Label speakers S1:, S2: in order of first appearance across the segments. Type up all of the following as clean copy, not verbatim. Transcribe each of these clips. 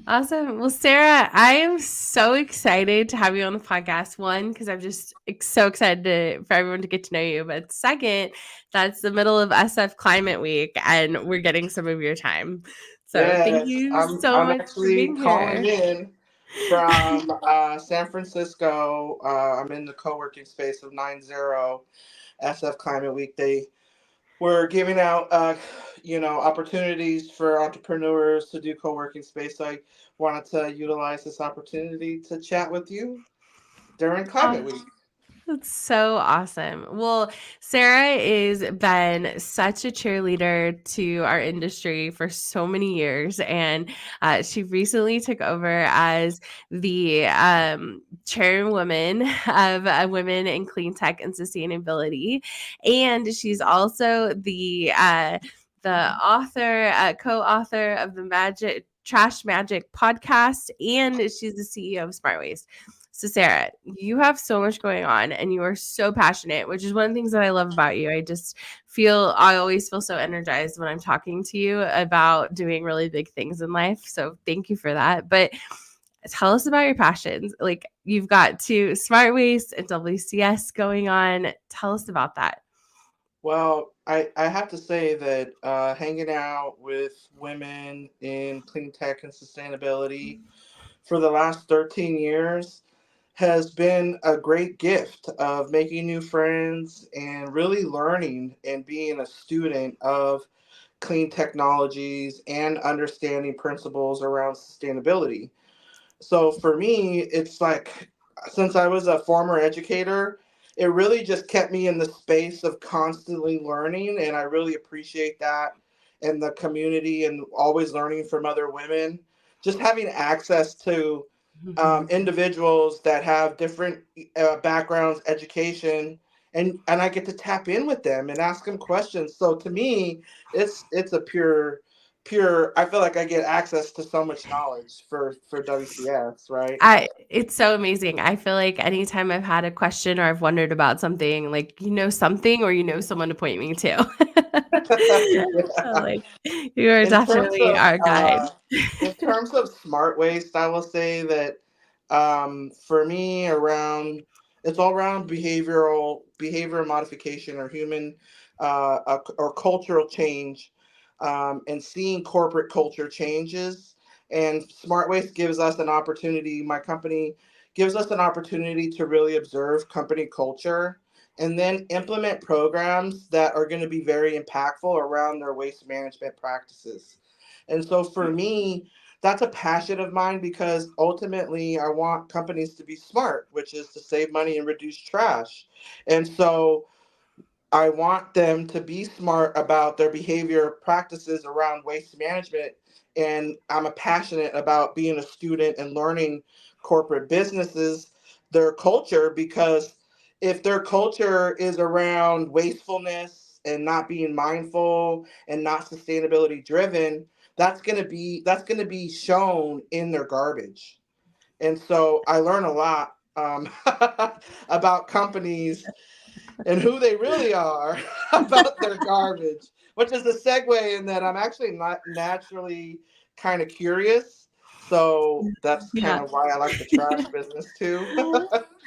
S1: Awesome. Well, Sarah, I am so excited to have you on the podcast. One, because I'm just so excited for everyone to get to know you. But second, that's the middle of SF Climate Week, and we're getting some of your time. So thank
S2: Yes,
S1: you so
S2: I'm
S1: much for
S2: actually
S1: being
S2: calling
S1: here.
S2: in from San Francisco. I'm in the co-working space of 90 SF Climate Week. They were giving out opportunities for entrepreneurs to do co-working space. So I wanted to utilize this opportunity to chat with you during Climate Week.
S1: That's so awesome. Well, Sarah is been such a cheerleader to our industry for so many years, and she recently took over as the chairwoman of Women in Clean Tech and Sustainability, and she's also the author, co-author of the Magic Trash Magic podcast, and she's the CEO of Smart Waste. So, Sarah, you have so much going on and you are so passionate, which is one of the things that I love about you. I always feel so energized when I'm talking to you about doing really big things in life. So, thank you for that. But tell us about your passions. Like, you've got two Smart Waste and WCS going on. Tell us about that.
S2: Well, I have to say that hanging out with women in clean tech and sustainability for the last 13 years has been a great gift of making new friends and really learning and being a student of clean technologies and understanding principles around sustainability. So for me, it's like since I was a former educator, it really just kept me in the space of constantly learning, and I really appreciate that and the community and always learning from other women. Just having access to individuals that have different backgrounds, education, and I get to tap in with them and ask them questions. So to me, it's a pure. I feel like I get access to so much knowledge for WCS, right?
S1: It's so amazing. I feel like anytime I've had a question or I've wondered about something, like something or someone to point me to.
S2: Yeah.
S1: Like you are
S2: In terms
S1: definitely
S2: of
S1: our guide.
S2: smart waste, I will say that for me, around it's all around behavioral modification or human or cultural change, and seeing corporate culture changes. And smart waste gives us an opportunity. My company gives us an opportunity to really observe company culture and then implement programs that are going to be very impactful around their waste management practices. And so for me, that's a passion of mine because ultimately I want companies to be smart, which is to save money and reduce trash. And so I want them to be smart about their behavior practices around waste management. And I'm a passionate about being a student and learning corporate businesses, their culture, because if their culture is around wastefulness and not being mindful and not sustainability driven, that's gonna be shown in their garbage. And so I learn a lot about companies and who they really are about their garbage, which is a segue in that I'm actually not naturally kind of curious. So that's kind
S1: Yeah.
S2: of why I like the trash business too.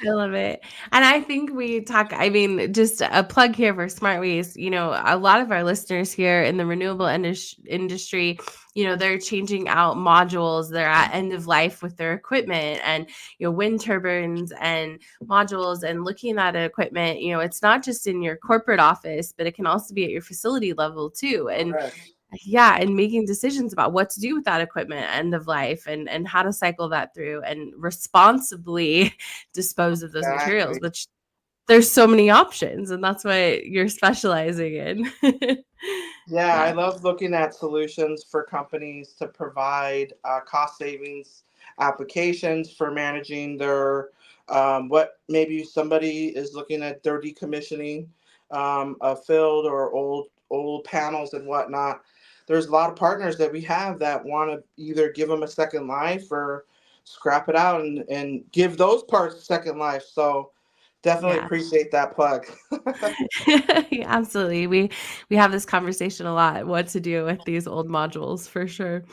S1: I love it. And I think I mean, just a plug here for Smart Waste. A lot of our listeners here in the renewable industry, they're changing out modules. They're at end of life with their equipment and, wind turbines and modules and looking at equipment. It's not just in your corporate office, but it can also be at your facility level too. And
S2: Correct.
S1: yeah, and making decisions about what to do with that equipment end of life and how to cycle that through and responsibly dispose of those materials,
S2: Exactly.
S1: which there's so many options, and that's what you're specializing in.
S2: Yeah, I
S1: Yeah.
S2: love looking at solutions for companies to provide cost savings applications for managing their what maybe somebody is looking at their decommissioning a field or old panels and whatnot. There's a lot of partners that we have that want to either give them a second life or scrap it out and give those parts a second life. So Definitely
S1: Yeah.
S2: appreciate that plug.
S1: Yeah, absolutely. We have this conversation a lot, what to do with these old modules for sure.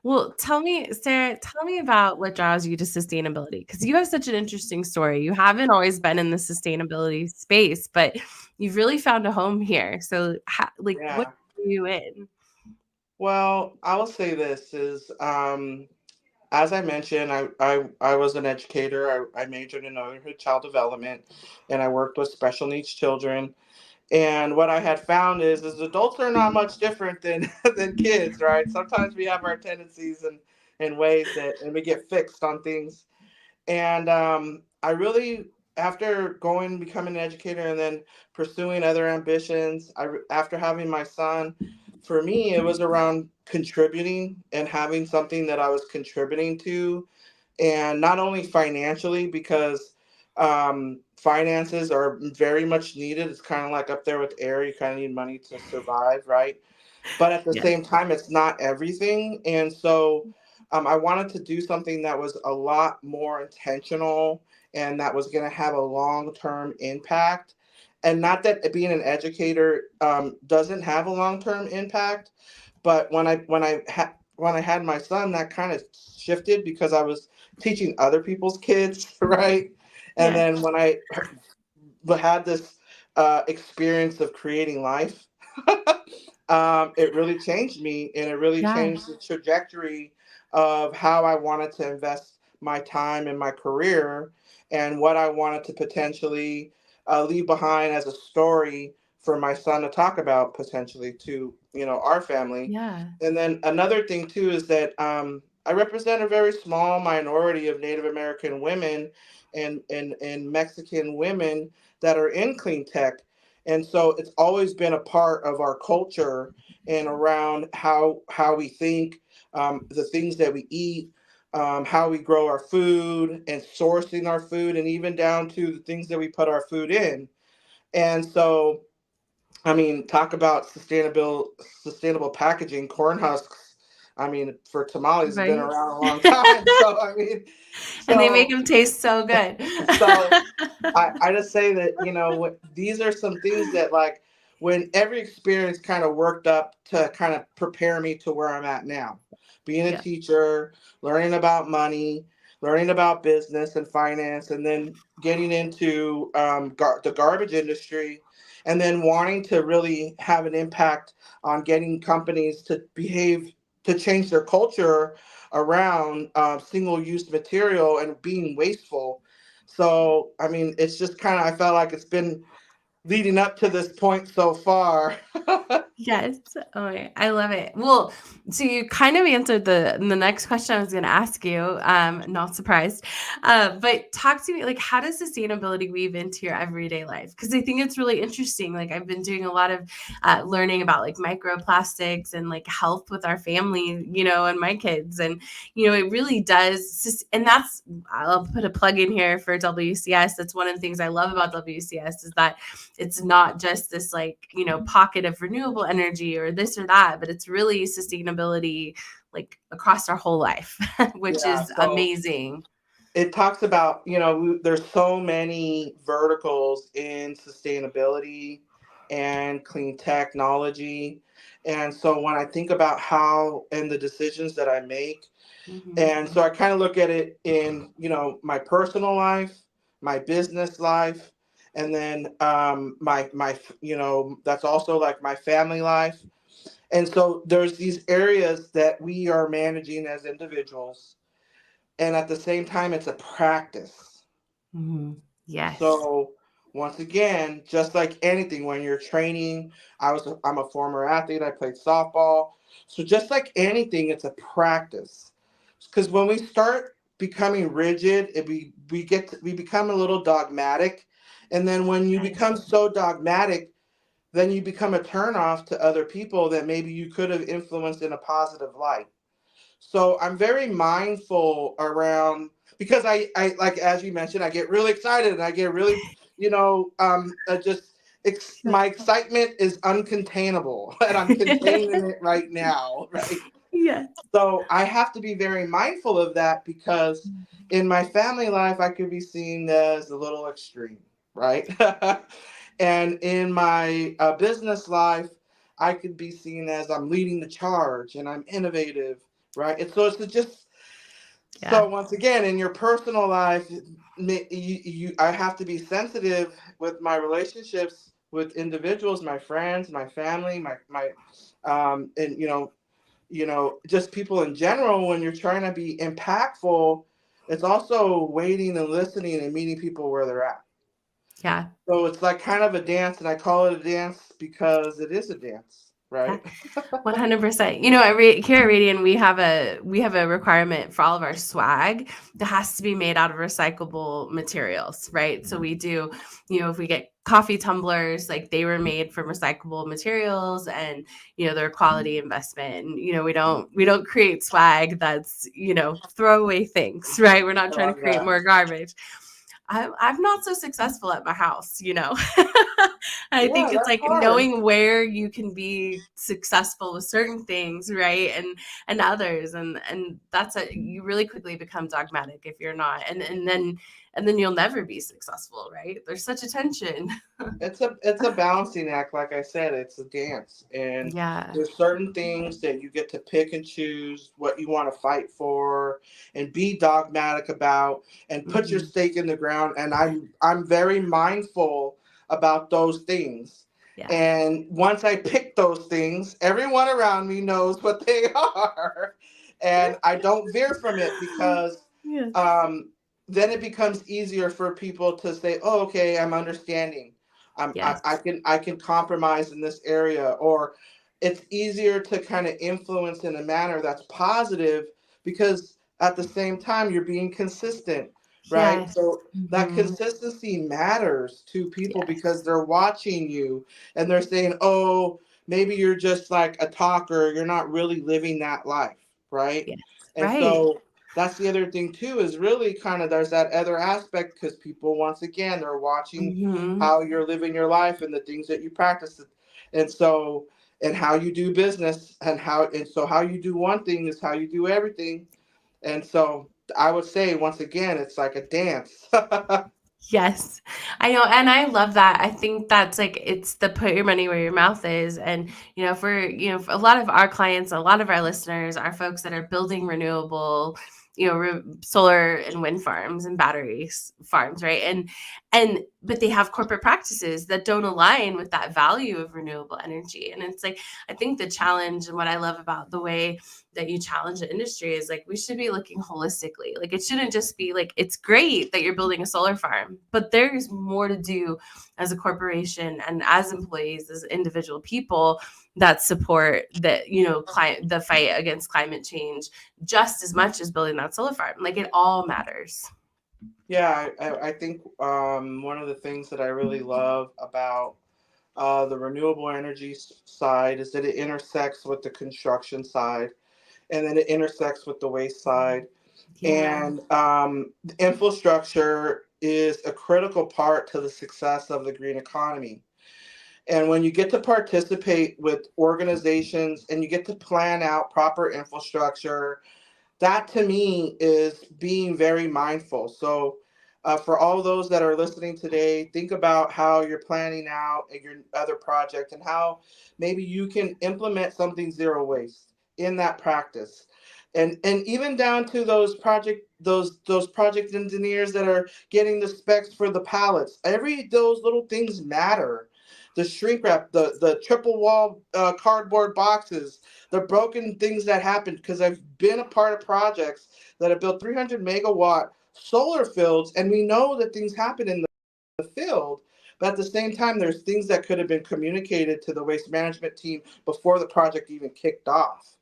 S1: Well, tell me, Sarah, tell me about what draws you to sustainability because you have such an interesting story. You haven't always been in the sustainability space, but you've really found a home here. So, like, what
S2: Yeah.
S1: are you in?
S2: Well, I will say this is, as I mentioned, I was an educator. I majored in early child development, and I worked with special needs children. And what I had found is adults are not much different than than kids, right? Sometimes we have our tendencies and ways that, and we get fixed on things. And I really, after going becoming an educator and then pursuing other ambitions, after having my son, for me it was around contributing and having something that I was contributing to, and not only financially because finances are very much needed. It's kind of like up there with air. You kind of need money to survive, right? But at the
S1: Yes.
S2: same time, it's not everything. And so I wanted to do something that was a lot more intentional and that was going to have a long term impact. And not that being an educator doesn't have a long term impact, but when I had my son, that kind of shifted because I was teaching other people's kids, right? And
S1: Yes.
S2: then when I had this experience of creating life, it really changed me, and it really
S1: Yeah.
S2: changed the trajectory of how I wanted to invest my time in my career and what I wanted to potentially leave behind as a story for my son to talk about potentially to our family.
S1: Yeah.
S2: And then another thing too is that I represent a very small minority of Native American women and Mexican women that are in clean tech. And so it's always been a part of our culture and around how we think, the things that we eat, how we grow our food and sourcing our food, and even down to the things that we put our food in. And so, I mean, talk about sustainable packaging. Corn husks, I mean, for tamales has been
S1: Right.
S2: around a long time. So I mean,
S1: And they make
S2: so
S1: them taste so good.
S2: so I just say that, these are some things that, like, when every experience kind of worked up to kind of prepare me to where I'm at now, being a
S1: Yeah.
S2: teacher, learning about money, learning about business and finance, and then getting into the garbage industry, and then wanting to really have an impact on getting companies to behave, to change their culture around single use material and being wasteful. So, I mean, it's just kind of, I felt like it's been leading up to this point so far.
S1: Yes. Oh, I love it. Well, so you kind of answered the next question I was going to ask you. Not surprised. But talk to me, like, how does sustainability weave into your everyday life? Because I think it's really interesting. Like, I've been doing a lot of learning about like microplastics and like health with our family, and my kids, and it really does. And that's, I'll put a plug in here for WCS. That's one of the things I love about WCS is that it's not just this like pocket of renewable energy or this or that, but it's really sustainability like across our whole life, which
S2: Yeah,
S1: is
S2: so
S1: amazing.
S2: it talks about, there's so many verticals in sustainability and clean technology. And so when I think about how and the decisions that I make,
S1: Hmm.
S2: and so I kind of look at it in, my personal life, my business life, and then my that's also like my family life. And so there's these areas that we are managing as individuals, and at the same time, it's a practice.
S1: Hmm. Yes.
S2: So once again, just like anything, when you're training, I'm a former athlete. I played softball. So just like anything, it's a practice. Because when we start becoming rigid, we become a little dogmatic, and then when you
S1: Yes.
S2: become so dogmatic, then you become a turnoff to other people that maybe you could have influenced in a positive light. So I'm very mindful around, because I like, as you mentioned, I get really excited and I get really, just my excitement is uncontainable and I'm containing it right now, right?
S1: Yes.
S2: So I have to be very mindful of that because in my family life I could be seen as a little extreme. right? And in my business life, I could be seen as I'm leading the charge and I'm innovative, right? And so it's just
S1: Yeah.
S2: so once again in your personal life, I have to be sensitive with my relationships with individuals, my friends, my family, my and just people in general. When you're trying to be impactful, it's also waiting and listening and meeting people where they're at.
S1: Yeah.
S2: So it's like kind of a dance, and I call it a dance because it is a dance,
S1: Yeah.
S2: right?
S1: 100%. Here at Radian, we have a requirement for all of our swag that has to be made out of recyclable materials, right? So we do, if we get coffee tumblers, like they were made from recyclable materials, and they're a quality investment. And we don't create swag that's throwaway things, right? We're not
S2: I
S1: trying to
S2: love
S1: create
S2: that.
S1: more garbage. I'm not so successful at my house. I
S2: Yeah,
S1: think it's
S2: that's
S1: like
S2: hard.
S1: knowing where you can be successful with certain things, right? And others, and you really quickly become dogmatic if you're not, and then you'll never be successful, right? There's such a tension.
S2: It's a balancing act, like I said. It's a dance, and
S1: Yeah.
S2: there's certain things that you get to pick and choose what you want to fight for, and be dogmatic about, and put your
S1: Hmm.
S2: stake in the ground. And I'm very mindful about those things.
S1: Yeah.
S2: And once I pick those things, everyone around me knows what they are, and I don't veer from it because
S1: Yeah.
S2: um, then it becomes easier for people to say, "Oh, okay, I'm understanding." I
S1: Yes.
S2: can compromise in this area, or it's easier to kind of influence in a manner that's positive because at the same time you're being consistent, right?
S1: Yes.
S2: So that
S1: Hmm.
S2: consistency matters to people because
S1: Yes.
S2: they're watching you and they're saying, "Oh, maybe you're just like a talker, you're not really living that life," right?
S1: Yes.
S2: And
S1: Right.
S2: so that's the other thing too, is really kind of there's that other aspect because people once again they're watching
S1: Hmm.
S2: how you're living your life and the things that you practice, and so and how you do business, and so how you do one thing is how you do everything. And so I would say once again it's like a dance.
S1: Yes, I know, and I love that. I think that's like it's the put your money where your mouth is, and for a lot of our clients, a lot of our listeners are folks that are building renewable, solar and wind farms and farms, right? And but they have corporate practices that don't align with that value of renewable energy, and it's like I think the challenge and what I love about the way that you challenge the industry is like we should be looking holistically. Like it shouldn't just be like it's great that you're building a solar farm, but there's more to do as a corporation and as employees, as individual people that support the fight against climate change just as much as building that solar farm. Like it all matters.
S2: Yeah, I think one of the things that I really love about the renewable energy side is that it intersects with the construction side, and then it intersects with the waste side.
S1: Yeah.
S2: And infrastructure is a critical part to the success of the green economy. And when you get to participate with organizations and you get to plan out proper infrastructure, that to me is being very mindful. So, for all those that are listening today, think about how you're planning out your other project and how maybe you can implement something zero waste in that practice. And even down to those project engineers that are getting the specs for the pallets. Every those little things matter. The shrink wrap, the triple wall cardboard boxes, the broken things that happened, because I've been a part of projects that have built 300 megawatt solar fields, and we know that things happen in the field. But at the same time, there's things that could have been communicated to the waste management team before the project even kicked off.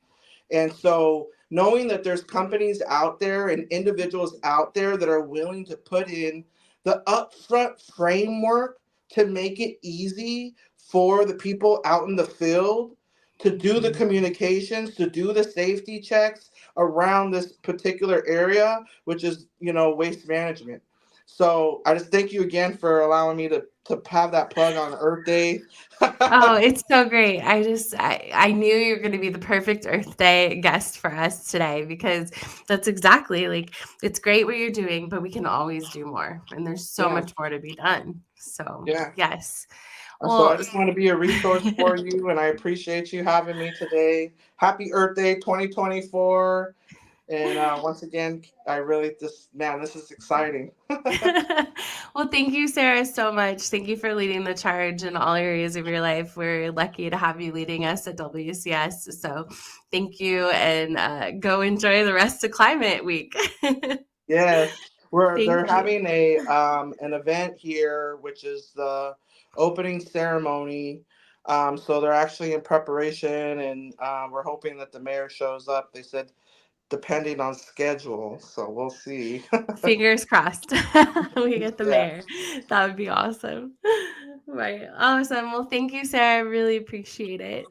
S2: And so knowing that there's companies out there and individuals out there that are willing to put in the upfront framework to make it easy for the people out in the field to do the communications, to do the safety checks around this particular area, which is, waste management. So I just thank you again for allowing me to have that plug on Earth Day.
S1: Oh, it's so great. I knew you were going to be the perfect Earth Day guest for us today because that's exactly like it's great what you're doing, but we can always do more. And there's so
S2: Yeah,
S1: much more to be done. So,
S2: yeah.
S1: yes.
S2: So I
S1: Well,
S2: just want to be a resource for you, and I appreciate you having me today. Happy Earth Day 2024. And once again, I really just, man, this is exciting.
S1: well, thank you, Sarah, so much. Thank you for leading the charge in all areas of your life. We're lucky to have you leading us at WCS. So thank you, and go enjoy the rest of Climate Week.
S2: Yes, they're
S1: Thank you.
S2: having a an event here, which is the opening ceremony. So they're actually in preparation, and we're hoping that the mayor shows up. They said depending on schedule, so we'll see.
S1: Fingers crossed. We get the
S2: Yeah.
S1: mayor. That would be awesome. Right. Awesome. Well, thank you, Sarah. I really appreciate it.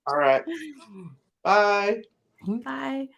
S2: All right. Bye.
S1: Bye.